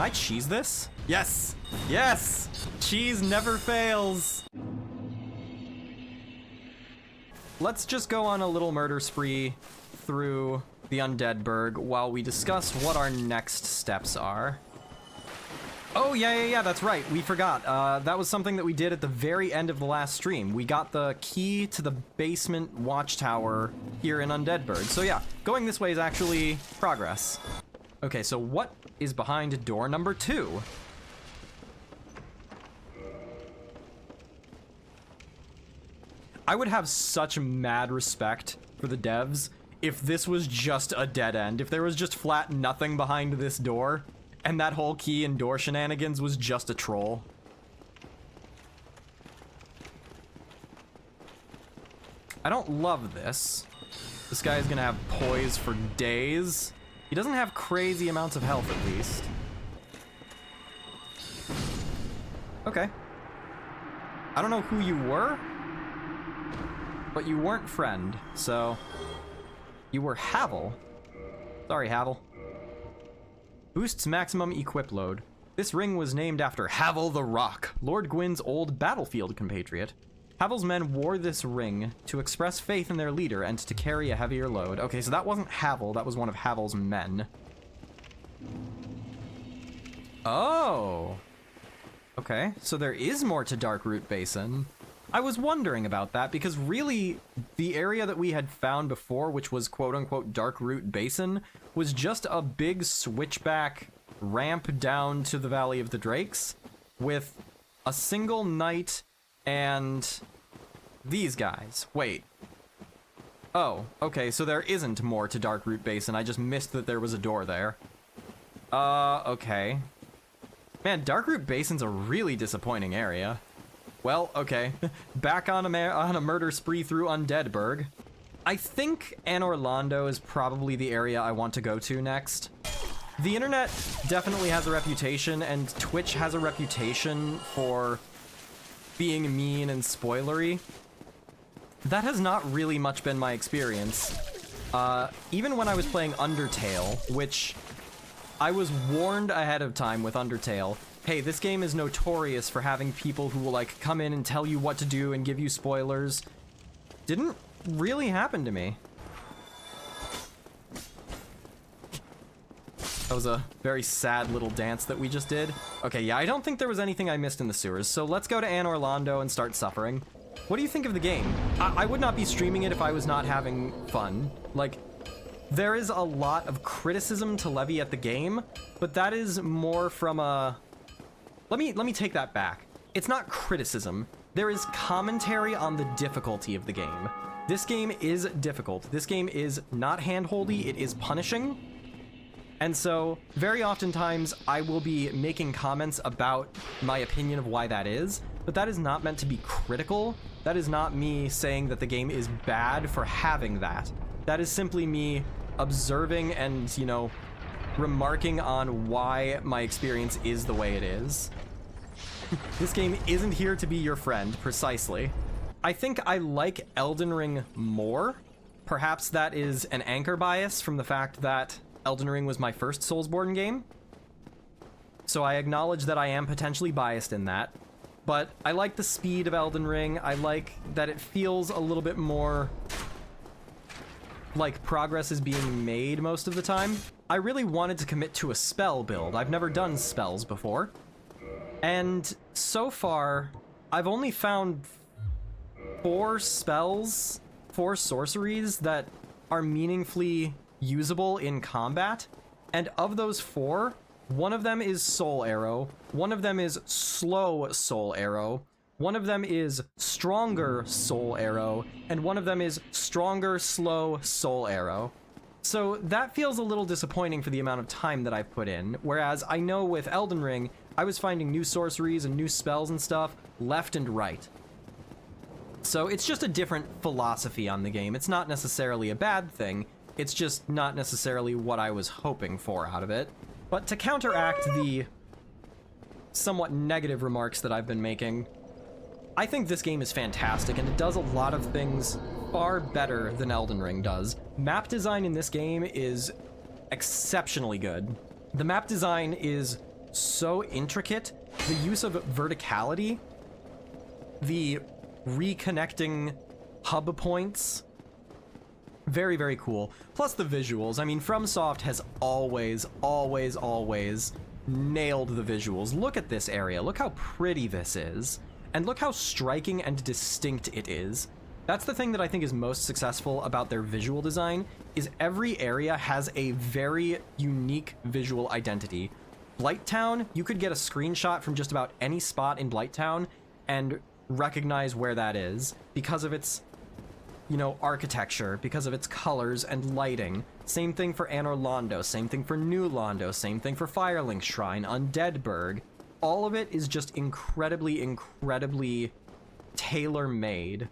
I cheese this? Yes! Yes! Cheese never fails! Let's just go on a little murder spree through the Undead Burg while we discuss what our next steps are. Oh, yeah, that's right. We forgot. That was something that we did at the very end of the last stream. We got the key to the basement watchtower here in Undead Burg. So yeah, going this way is actually progress. Okay, so what is behind door number 2? I would have such mad respect for the devs if this was just a dead end. If there was just flat nothing behind this door, and that whole key and door shenanigans was just a troll. I don't love this. This guy is gonna have poise for days. He doesn't have crazy amounts of health, at least. Okay. I don't know who you were, but you weren't friend, so... You were Havel. Sorry, Havel. Boosts maximum equip load. This ring was named after Havel the Rock, Lord Gwyn's old battlefield compatriot. Havel's men wore this ring to express faith in their leader and to carry a heavier load. Okay, so that wasn't Havel, that was one of Havel's men. Oh. Okay, so there is more to Darkroot Basin. I was wondering about that because really the area that we had found before, which was quote-unquote Darkroot Basin, was just a big switchback ramp down to the Valley of the Drakes with a single knight and these guys. Wait. Oh, okay, so there isn't more to Darkroot Basin. I just missed that there was a door there. Okay. Man, Darkroot Basin's a really disappointing area. Well, okay. Back on a murder spree through Undead Burg. I think Anor Londo is probably the area I want to go to next. The internet definitely has a reputation, and Twitch has a reputation for being mean and spoilery. That has not really much been my experience. Even when I was playing Undertale, which I was warned ahead of time with Undertale, hey, this game is notorious for having people who will, like, come in and tell you what to do and give you spoilers. Didn't really happen to me. That was a very sad little dance that we just did. Okay, yeah, I don't think there was anything I missed in the sewers, so let's go to Anor Londo and start suffering. What do you think of the game? I would not be streaming it if I was not having fun. Like, there is a lot of criticism to levy at the game, but that is more from a... Let me take that back. It's not criticism. There is commentary on the difficulty of the game. This game is difficult. This game is not handholdy, it is punishing. And so, very oftentimes, I will be making comments about my opinion of why that is, but that is not meant to be critical. That is not me saying that the game is bad for having that. That is simply me observing and, you know, remarking on why my experience is the way it is. This game isn't here to be your friend, precisely. I think I like Elden Ring more. Perhaps that is an anchor bias from the fact that Elden Ring was my first Soulsborne game. So I acknowledge that I am potentially biased in that. But I like the speed of Elden Ring. I like that it feels a little bit more like progress is being made most of the time. I really wanted to commit to a spell build. I've never done spells before. And so far, I've only found 4 spells, 4 sorceries that are meaningfully usable in combat. And of those 4, one of them is Soul Arrow, one of them is Slow Soul Arrow, one of them is Stronger Soul Arrow, and one of them is Stronger Slow Soul Arrow. So that feels a little disappointing for the amount of time that I've put in, whereas I know with Elden Ring, I was finding new sorceries and new spells and stuff left and right. So it's just a different philosophy on the game. It's not necessarily a bad thing, it's just not necessarily what I was hoping for out of it. But to counteract the somewhat negative remarks that I've been making, I think this game is fantastic, and it does a lot of things far better than Elden Ring does. Map design in this game is exceptionally good. The map design is so intricate. The use of verticality, the reconnecting hub points, very, very cool. Plus the visuals. I mean, FromSoft has always, always, always nailed the visuals. Look at this area. Look how pretty this is. And look how striking and distinct it is. That's the thing that I think is most successful about their visual design, is every area has a very unique visual identity. Blighttown, you could get a screenshot from just about any spot in Blighttown and recognize where that is because of its, you know, architecture, because of its colors and lighting. Same thing for Anor Londo, same thing for New Londo, same thing for Firelink Shrine, Undeadburg. All of it is just incredibly, incredibly tailor-made.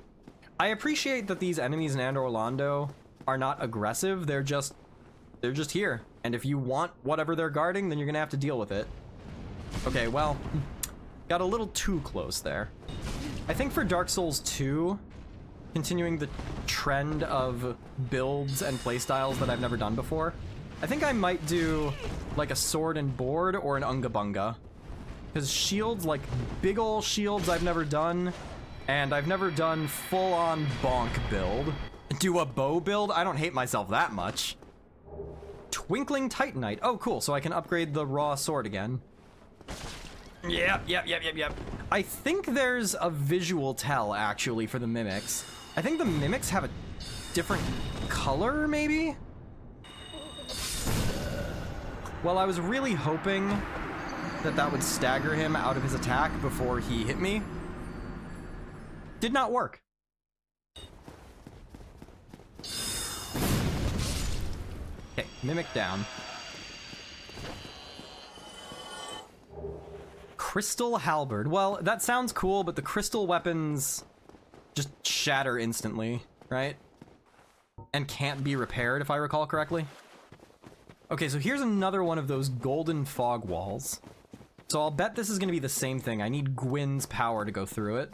I appreciate that these enemies in Anor Londo are not aggressive, they're just here. And if you want whatever they're guarding, then you're gonna have to deal with it. Okay, well, got a little too close there. I think for Dark Souls 2, continuing the trend of builds and playstyles that I've never done before, I think I might do like a sword and board or an Unga Bunga. Because shields, like big ol' shields, I've never done, and I've never done full-on bonk build. Do a bow build? I don't hate myself that much. Twinkling Titanite. Oh, cool, so I can upgrade the raw sword again. Yep. I think there's a visual tell, actually, for the mimics. I think the mimics have a different color, maybe? Well, I was really hoping that that would stagger him out of his attack before he hit me. Did not work. Okay, mimic down. Crystal Halberd. Well, that sounds cool, but the crystal weapons just shatter instantly, right? And can't be repaired, if I recall correctly. Okay, so here's another one of those golden fog walls. So I'll bet this is going to be the same thing. I need Gwyn's power to go through it.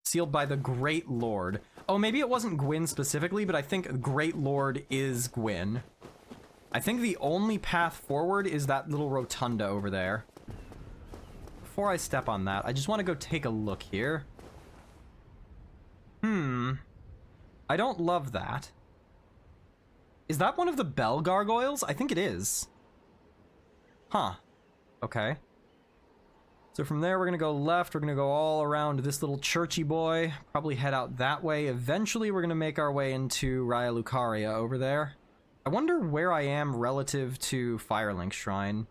Sealed by the Great Lord. Oh, maybe it wasn't Gwyn specifically, but I think Great Lord is Gwyn. I think the only path forward is that little rotunda over there. Before I step on that, I just want to go take a look here. I don't love that. Is that one of the bell gargoyles? I think it is. Huh. Okay. So from there, we're going to go left. We're going to go all around this little churchy boy. Probably head out that way. Eventually, we're going to make our way into Raya Lucaria over there. I wonder where I am relative to Firelink Shrine.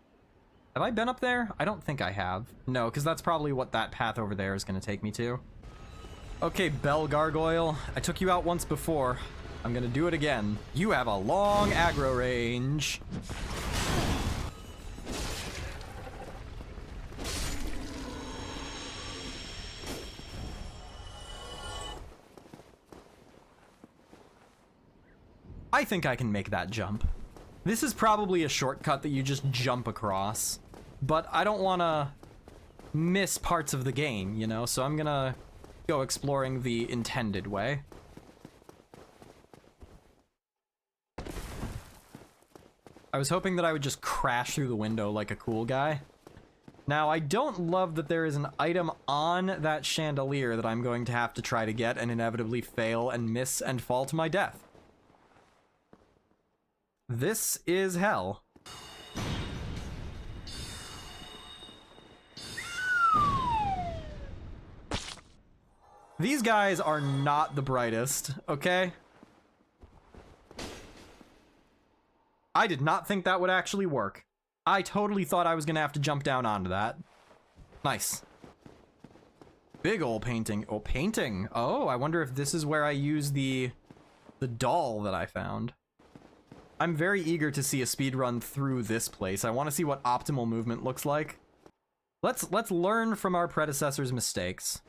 Have I been up there? I don't think I have. No, because that's probably what that path over there is going to take me to. Okay, Bell Gargoyle. I took you out once before. I'm going to do it again. You have a long aggro range. I think I can make that jump. This is probably a shortcut that you just jump across, but I don't want to miss parts of the game, you know, so I'm gonna go exploring the intended way. I was hoping that I would just crash through the window like a cool guy. Now, I don't love that there is an item on that chandelier that I'm going to have to try to get and inevitably fail and miss and fall to my death. This is hell. These guys are not the brightest, okay? I did not think that would actually work. I totally thought I was gonna have to jump down onto that. Nice. Big ol' painting. Oh, painting. Oh, I wonder if this is where I use the doll that I found. I'm very eager to see a speedrun through this place. I want to see what optimal movement looks like. Let's learn from our predecessor's mistakes.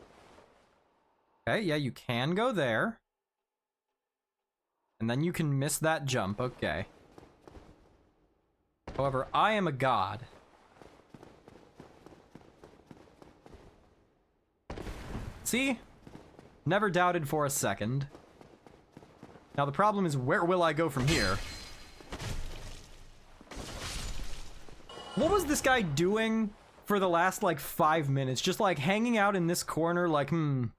Okay, yeah, you can go there. And then you can miss that jump, okay. However, I am a god. See? Never doubted for a second. Now the problem is, where will I go from here? What was this guy doing for the last, like, 5 minutes? Just, like, hanging out in this corner, like,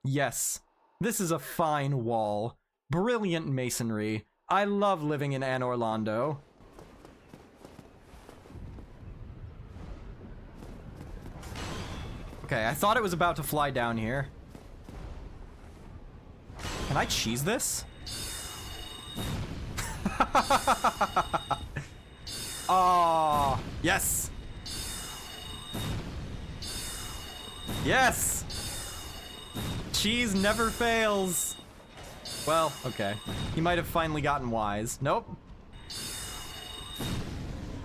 yes. This is a fine wall. Brilliant masonry. I love living in Anor Londo. Okay, I thought it was about to fly down here. Can I cheese this? Oh, yes. Yes. Cheese never fails. Well, okay. He might have finally gotten wise. Nope.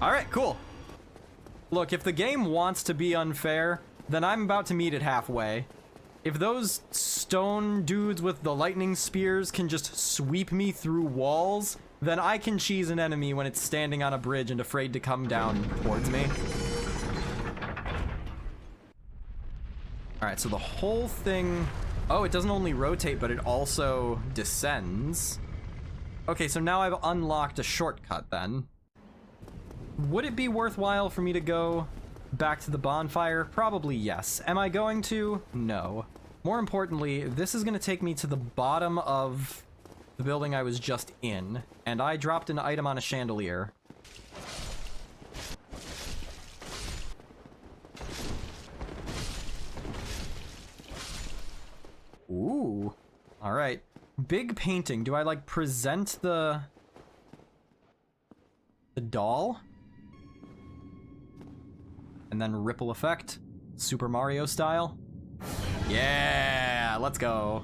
Alright, cool. Look, if the game wants to be unfair, then I'm about to meet it halfway. If those stone dudes with the lightning spears can just sweep me through walls, then I can cheese an enemy when it's standing on a bridge and afraid to come down towards me. Alright, so the whole thing... Oh, it doesn't only rotate, but it also descends. Okay, so now I've unlocked a shortcut then. Would it be worthwhile for me to go back to the bonfire? Probably yes. Am I going to? No. More importantly, this is going to take me to the bottom of the building I was just in, and I dropped an item on a chandelier. Ooh. Alright. Big painting. Do I, like, present the doll? And then ripple effect? Super Mario style? Yeah! Let's go.